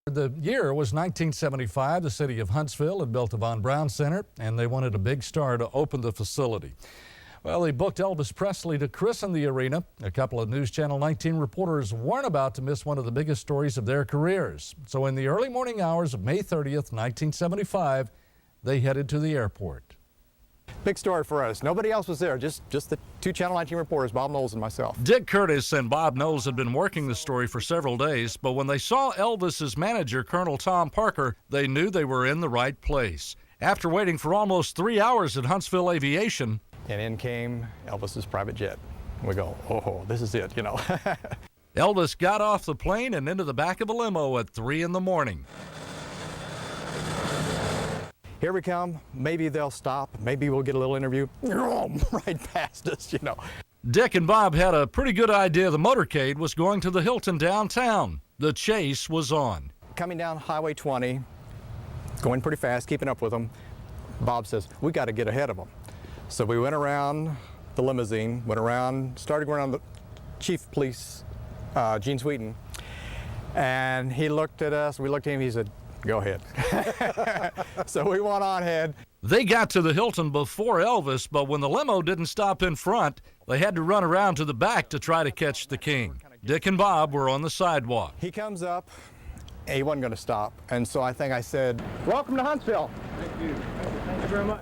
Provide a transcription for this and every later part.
The year was 1975. The city of Huntsville had built the Von Braun Center, and they wanted a big star to open the facility. Well, they booked Elvis Presley to christen the arena. A couple of News Channel 19 reporters weren't about to miss one of the biggest stories of their careers. So in the early morning hours of May 30th, 1975, they headed to the airport. Big story for us. Nobody else was there, just the two Channel 19 reporters, Bob Knowles and myself. Dick Curtis and Bob Knowles had been working the story for several days, but when they saw Elvis's manager, Colonel Tom Parker, they knew they were in the right place. After waiting for almost 3 hours at Huntsville Aviation, and in came Elvis's private jet. We go, oh, this is it, you know. Elvis got off the plane and into the back of a limo at 3 in the morning. Here we come. Maybe they'll stop. Maybe we'll get a little interview. Right past us, you know. Dick and Bob had a pretty good idea the motorcade was going to the Hilton downtown. The chase was on. Coming down Highway 20, going pretty fast, keeping up with them. Bob says, we got to get ahead of them. So we went around the limousine, started going around the chief of police, Gene Sweeten, and he looked at us, we looked at him, he said, go ahead. So we went on ahead. They got to the Hilton before Elvis, but when the limo didn't stop in front, they had to run around to the back to try to catch the king. Dick and Bob were on the sidewalk. He comes up, and he wasn't going to stop, and so I think I said, welcome to Huntsville. Thank you. Thank you very much.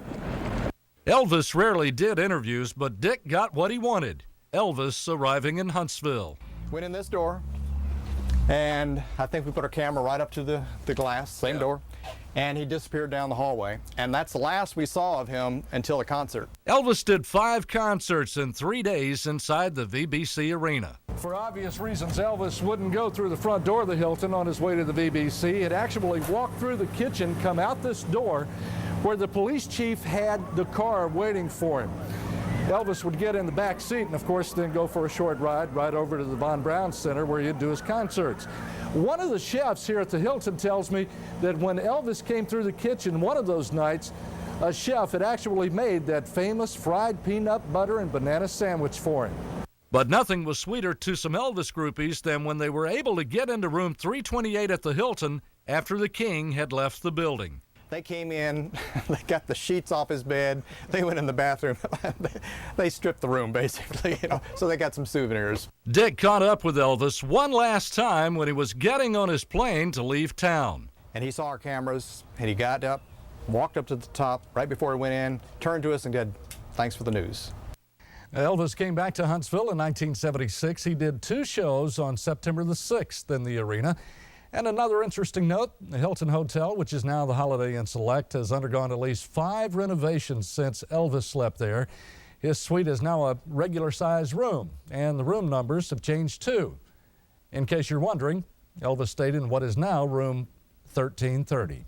Elvis rarely did interviews, but Dick got what he wanted. Elvis arriving in Huntsville. Went in this door, and I think we put our camera right up to the glass, same door, and he disappeared down the hallway. And that's the last we saw of him until the concert. Elvis did 5 concerts in 3 days inside the VBC Arena. For obvious reasons, Elvis wouldn't go through the front door of the Hilton on his way to the VBC. He'd actually walk through the kitchen, come out this door, where the police chief had the car waiting for him. Elvis would get in the back seat and, of course, then go for a short ride right over to the Von Braun Center where he'd do his concerts. One of the chefs here at the Hilton tells me that when Elvis came through the kitchen one of those nights, a chef had actually made that famous fried peanut butter and banana sandwich for him. But nothing was sweeter to some Elvis groupies than when they were able to get into room 328 at the Hilton after the king had left the building. They came in, they got the sheets off his bed, they went in the bathroom, they stripped the room basically, you know, so they got some souvenirs. Dick caught up with Elvis one last time when he was getting on his plane to leave town. And he saw our cameras, and he got up, walked up to the top right before he went in, turned to us and said, thanks for the news. Elvis came back to Huntsville in 1976. He did 2 shows on September the 6th in the arena. And another interesting note, the Hilton Hotel, which is now the Holiday Inn Select, has undergone at least 5 renovations since Elvis slept there. His suite is now a regular-sized room, and the room numbers have changed too. In case you're wondering, Elvis stayed in what is now room 1330.